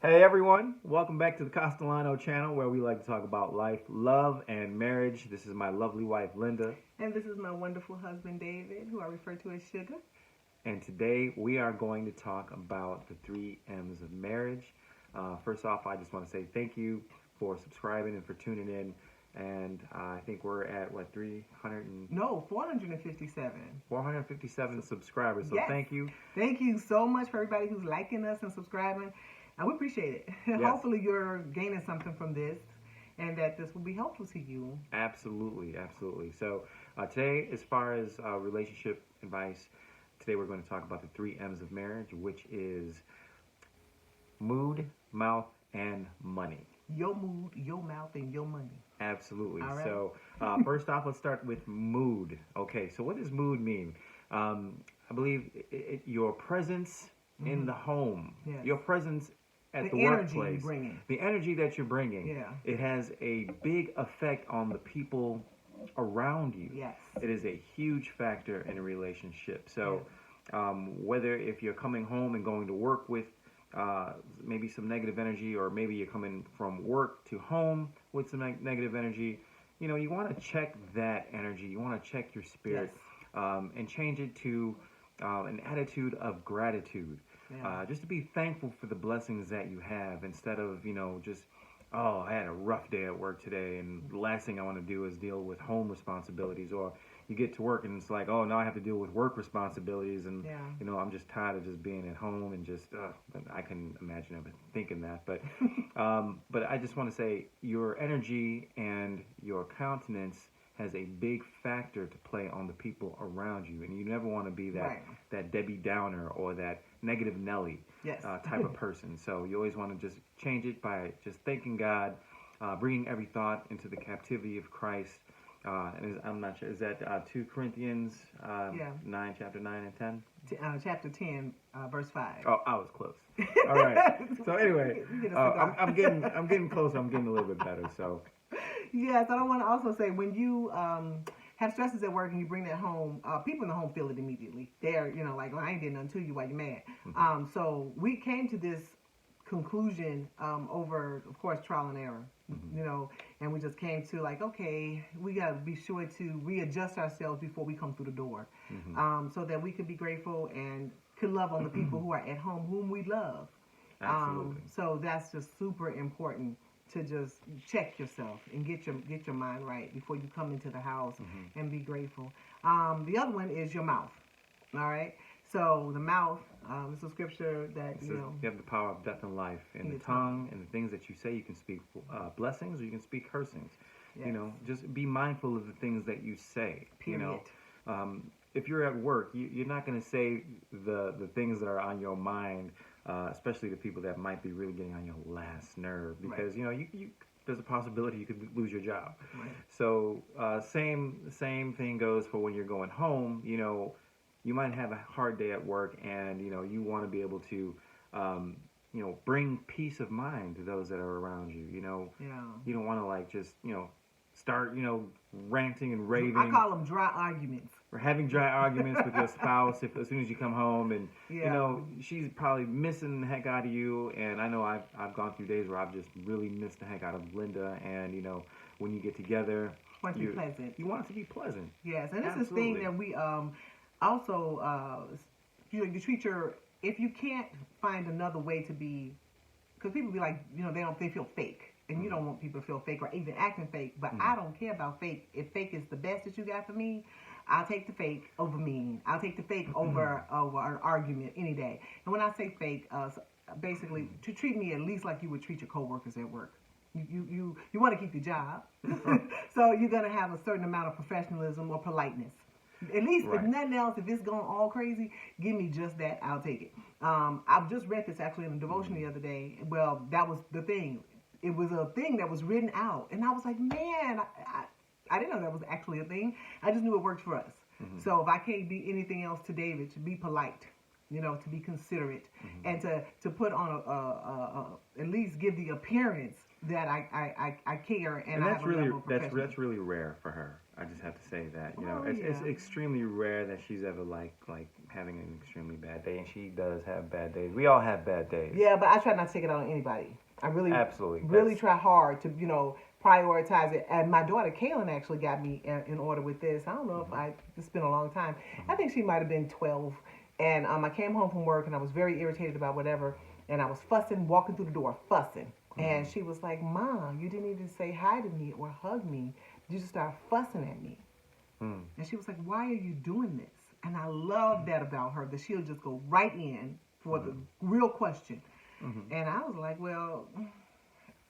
Hey everyone, welcome back to the Castellano channel where we like to talk about life, love, and marriage. This is my lovely wife Linda. And this is my wonderful husband David, who I refer to as Sugar. And today we are going to talk about the three M's of marriage. First off, I just want to say thank you for subscribing and for tuning in. And I think we're at what, 457. 457 subscribers. So Yes. thank you. Thank you so much for everybody who's liking us and subscribing. And we appreciate it. Yes. Hopefully you're gaining something from this and that this will be helpful to you. Absolutely, absolutely. So today, as far as relationship advice, today we're going to talk about the three M's of marriage, which is mood, mouth, and money. Your mood, your mouth, and your money. Absolutely. All right. So first off, let's start with mood. Okay, so what does mood mean? I believe your presence in the home, Yes. your presence at the energy workplace, you're bringing. the energy that you're bringing. Yeah. It has a big effect on the people around you. Yes. It is a huge factor in a relationship. So whether if you're coming home and going to work with maybe some negative energy, or maybe you're coming from work to home with some negative energy, you want to check that energy. You want to check your spirit. Yes. And change it to an attitude of gratitude. Yeah. Just to be thankful for the blessings that you have, instead of, just, oh, I had a rough day at work today, and the last thing I want to do is deal with home responsibilities. Or you get to work and it's like, oh, now I have to deal with work responsibilities, and, Yeah. I'm just tired of just being at home and just, I can imagine ever thinking that. But, but I just want to say your energy and your countenance has a big factor to play on the people around you, and you never want to be that Right. that Debbie Downer or that negative Nelly Yes. type of person. So you always want to just change it by just thanking God, bringing every thought into the captivity of Christ. I'm not sure, is that 2 Corinthians Yeah. 9, chapter 9 and 10? Chapter 10, verse 5. Oh, I was close. All right. So anyway, You get a cigar. I'm getting close. I'm getting a little bit better. So. Yes, I don't want to also say when you have stresses at work and you bring that home, people in the home feel it immediately. They're, like, well, I ain't did nothing to you while you're mad. Mm-hmm. So we came to this conclusion over, of course, trial and error, and we just came to like, okay, we got to be sure to readjust ourselves before we come through the door, so that we can be grateful and can love on the people who are at home whom we love. Absolutely. So that's just super important, to just check yourself and get your mind right before you come into the house, and be grateful. The other one is your mouth. All right. So the mouth, it's a scripture that You have the power of death and life in the tongue, and the things that you say. You can speak blessings, or you can speak cursings. Yes. Just be mindful of the things that you say. Period. If you're at work, you're not going to say the things that are on your mind, especially the people that might be really getting on your last nerve, because Right. you there's a possibility you could lose your job. Right. So same thing goes for when you're going home. You might have a hard day at work, and you want to be able to bring peace of mind to those that are around you. Yeah. You don't want to like just start ranting and raving. I call them dry arguments. Or having dry arguments with your spouse as soon as you come home, and she's probably missing the heck out of you. And I know I've gone through days where I've just really missed the heck out of Linda. And when you get together, Want to be pleasant. You want it to be pleasant. Yes, and this is Absolutely. thing that we also you treat if you can't find another way to be, because people be like, they feel fake, and you don't want people to feel fake or even acting fake. But I don't care about fake. If fake is the best that you got for me, I'll take the fake over mean. I'll take the fake over an argument any day. And when I say fake, basically to treat me at least like you would treat your coworkers at work. You want to keep your job, so you're gonna have a certain amount of professionalism or politeness. At least, Right. if nothing else, if it's going all crazy, give me just that. I'll take it. I've just read this actually in a devotion the other day. Well, that was the thing. It was a thing that was written out, and I was like, man, I didn't know that was actually a thing. I just knew it worked for us. So if I can't be anything else to David, to be polite, to be considerate, and to put on at least give the appearance that I care, and I that's have a level of professionalism. that's really rare for her. I just have to say that Oh, it's yeah. extremely rare that she's ever like having an extremely bad day, and she does have bad days. We all have bad days. Yeah, but I try not to take it out on anybody. I really, Absolutely. really try hard to, prioritize it. And my daughter Kaylin actually got me in order with this. I don't know if it's been a long time. I think she might have been 12. And I came home from work and I was very irritated about whatever. And I was fussing, walking through the door, fussing. And she was like, Mom, you didn't even say hi to me or hug me. You just started fussing at me. And she was like, why are you doing this? And I love that about her, that she'll just go right in for the real question. And I was like, well,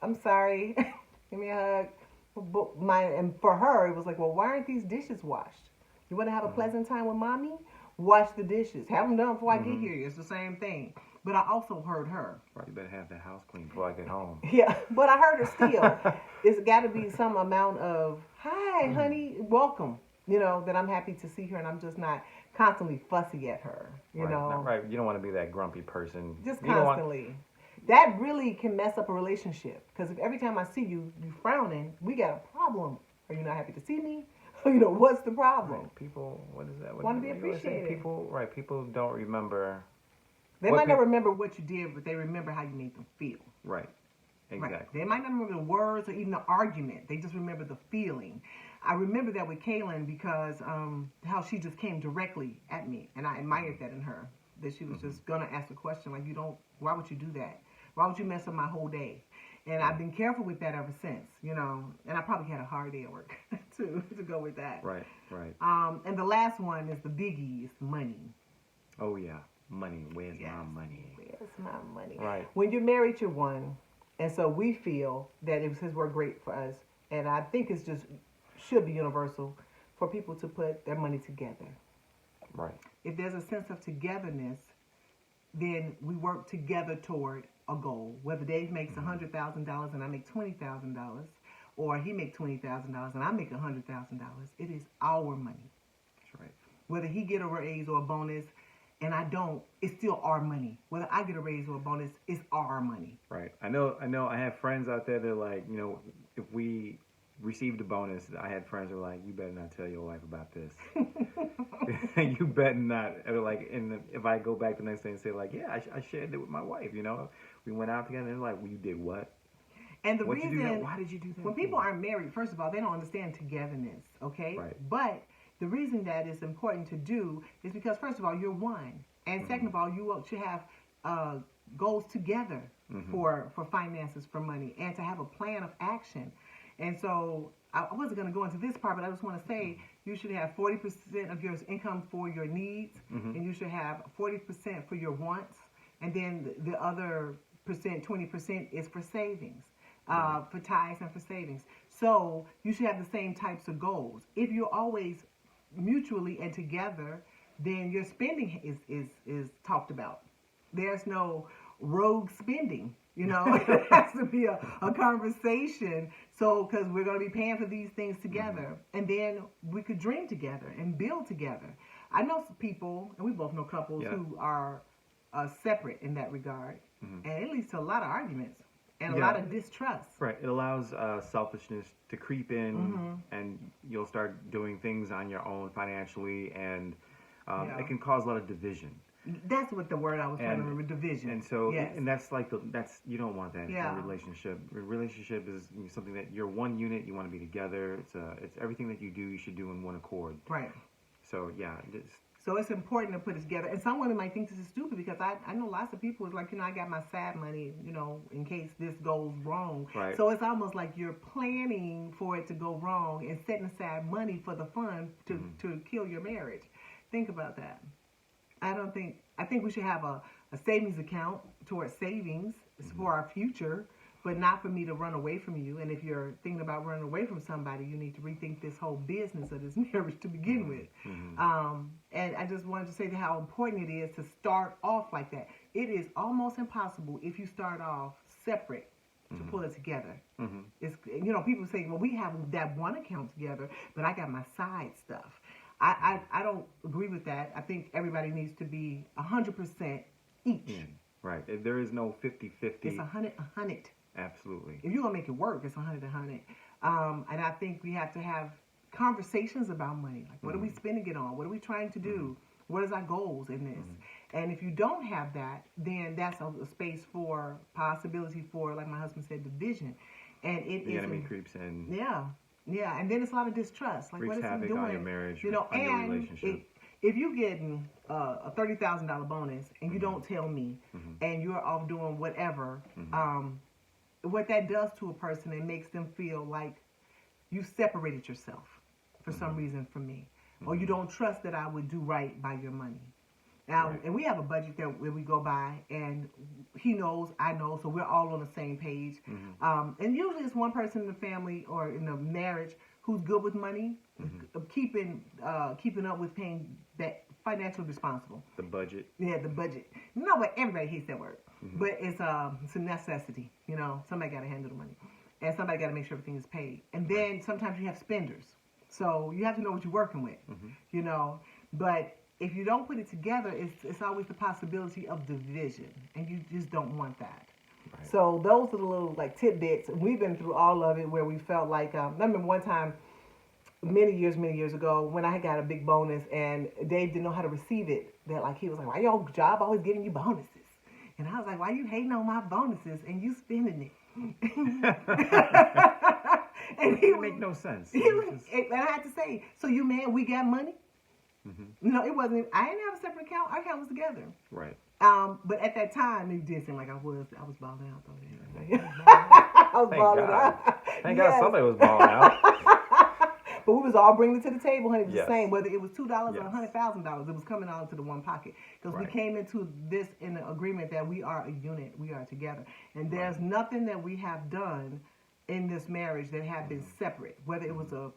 I'm sorry. Give me a hug. And for her, it was like, well, why aren't these dishes washed? You want to have a pleasant time with Mommy? Wash the dishes. Have them done before I get here. It's the same thing. But I also heard her. Right, you better have the house clean before I get home. Yeah, but I heard her still. It's got to be some amount of, hi, honey, welcome. That I'm happy to see her and I'm just not constantly fussy at her. You know? Right. You don't want to be that grumpy person. Just constantly. That really can mess up a relationship. Because if every time I see you, you frowning, we got a problem. Are you not happy to see me? What's the problem? Right. People, what is that? Want to be appreciated. People don't remember. They might not remember what you did, but they remember how you made them feel. Right. Exactly. Right. They might not remember the words or even the argument. They just remember the feeling. I remember that with Kaylin because how she just came directly at me. And I admired that in her. That she was just going to ask a question like, why would you do that? Why would you mess up my whole day? And I've been careful with that ever since, And I probably had a hard day at work, too, to go with that. Right. And the last one is the biggie, is money. Oh, yeah. Money. Where's my money? Where's my money? Right. When you're married, you're one. And so we feel that it was his work great for us. And I think it's just should be universal for people to put their money together. Right. If there's a sense of togetherness, then we work together toward a goal. Whether Dave makes $100,000 and I make $20,000, or he makes $20,000 and I make $100,000, it is our money. That's right. Whether he get a raise or a bonus and I don't, it's still our money. Whether I get a raise or a bonus, it's our money. Right. I know. I have friends out there that are like, if we received a bonus, I had friends who were like, you better not tell your wife about this. You better not. And if I go back the next day and say like, yeah, I shared it with my wife, we went out together and they're like, well, you did what? And the What'd reason, you do that? Why did you do that? When people aren't married, first of all, they don't understand togetherness, okay? Right. But the reason that is important to do is because, first of all, you're one. And second of all, you should have goals together for finances, for money, and to have a plan of action. And so I wasn't going to go into this part, but I just want to say you should have 40% of your income for your needs, and you should have 40% for your wants, and then the other 20% is for savings, for tithes and for savings. So you should have the same types of goals. If you're always mutually and together, then your spending is talked about. There's no rogue spending. It has to be a conversation. So, because we're going to be paying for these things together, and then we could dream together and build together. I know some people, and we both know couples who are separate in that regard, and it leads to a lot of arguments and a lot of distrust. Right. It allows selfishness to creep in, and you'll start doing things on your own financially, and it can cause a lot of division. That's what the word I was trying to remember, division. And so, and that's like you don't want that in a relationship. A relationship is something that you're one unit. You want to be together. It's everything that you do. You should do in one accord. Right. So So it's important to put it together. And some women might think this is stupid because I know lots of people is like, I got my side money, in case this goes wrong. Right. So it's almost like you're planning for it to go wrong and setting aside money for the fun to kill your marriage. Think about that. I think we should have a savings account towards savings for our future, but not for me to run away from you. And if you're thinking about running away from somebody, you need to rethink this whole business of this marriage to begin with. And I just wanted to say how important it is to start off like that. It is almost impossible if you start off separate to pull it together. It's people say, well, we have that one account together, but I got my side stuff. I don't agree with that. I think everybody needs to be 100% each. Right. There is no 50-50. It's 100. Absolutely. If you're going to make it work, it's 100. And I think we have to have conversations about money. Like, what are we spending it on? What are we trying to do? What is our goals in this? And if you don't have that, then that's a space for possibility for, like my husband said, division. And the enemy creeps in. Yeah. Yeah. And then it's a lot of distrust. Like, wreaks what is havoc he doing? on your marriage, You know, on your and relationship. if you're getting a $30,000 bonus and you don't tell me and you're off doing whatever, what that does to a person, it makes them feel like you separated yourself for some reason from me. Or you don't trust that I would do right by your money. Now, and we have a budget that we go by, and he knows, I know, so we're all on the same page. And usually it's one person in the family or in the marriage who's good with money, keeping up with paying that financially responsible. The budget. Yeah, the budget. No, but everybody hates that word. But it's a necessity. You know, somebody got to handle the money, and somebody got to make sure everything is paid. And then sometimes you have spenders, so you have to know what you're working with. You know, but if you don't put it together, it's always the possibility of division, and you just don't want that. Right. So those are the little like tidbits. We've been through all of it where we felt like, I remember one time many years ago when I had got a big bonus and Dave didn't know how to receive it. That like he was like, why your job always giving you bonuses? And I was like, why you hating on my bonuses and you spending it? And it make no sense. And I had to say, so you mad we got money? No, it wasn't. I didn't have a separate account. Our account was together. Right. But at that time, it did seem like I was balling out though. I was balling out. Thank God somebody was balling out. But we was all bringing it to the table, honey. It was the same. Whether it was $2 or $100,000, it was coming all into the one pocket because we came into this in an agreement that we are a unit. We are together, and there's nothing that we have done in this marriage that have been separate. Whether it was a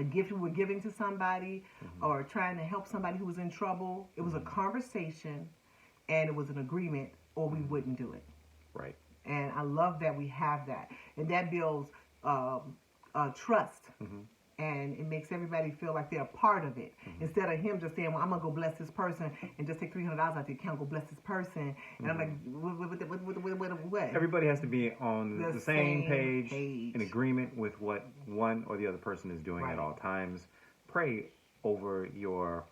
gift we were giving to somebody or trying to help somebody who was in trouble. It was a conversation and it was an agreement or we wouldn't do it. Right. And I love that we have that. And that builds trust. And it makes everybody feel like they're a part of it. Instead of him just saying, well, I'm going to go bless this person and just take $300 out the account, go bless this person. And I'm like, what? Everybody has to be on the same page, in agreement with what one or the other person is doing at all times. Pray over your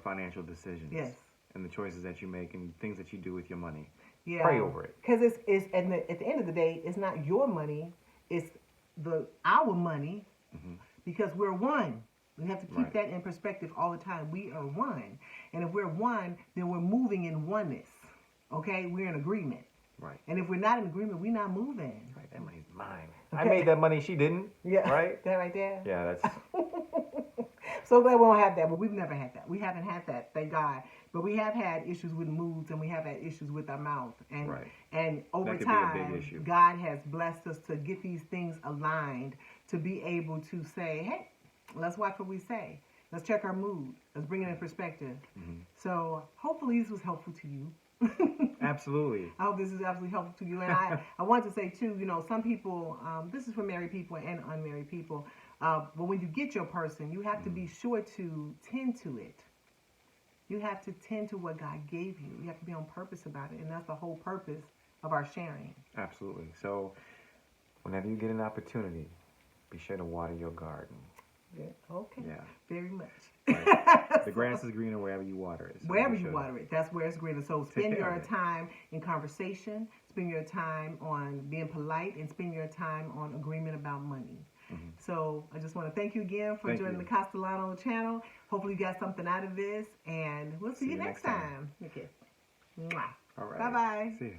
financial decisions. Yes. And the choices that you make and things that you do with your money. Yeah. Pray over it. Because it's at the end of the day, it's not your money, it's our money. Because we're one. We have to keep that in perspective all the time. We are one. And if we're one, then we're moving in oneness. Okay? We're in agreement. Right. And if we're not in agreement, we're not moving. Right. That money's mine. Okay. I made that money, she didn't. Yeah. Right? That right there. Yeah, that's... So glad we don't have that, but we've never had that. We haven't had that, thank God. But we have had issues with moods and we have had issues with our mouth. And over time, God has blessed us to get these things aligned to be able to say, hey, let's watch what we say. Let's check our mood. Let's bring it in perspective. So hopefully this was helpful to you. Absolutely. I hope this is absolutely helpful to you. And I want to say too, some people, this is for married people and unmarried people, but when you get your person, you have to be sure to tend to it. You have to tend to what God gave you. You have to be on purpose about it. And that's the whole purpose of our sharing. Absolutely. So whenever you get an opportunity, be sure to water your garden. Yeah. Okay. Yeah. Very much. Right. The grass is greener wherever you water it. So wherever you water it, that's where it's greener. So spend your time in conversation, spend your time on being polite, and spend your time on agreement about money. So I just want to thank you again for joining the Castellano channel. Hopefully you got something out of this, and we'll see you next time. Okay. Mwah. All right. Bye-bye. See you.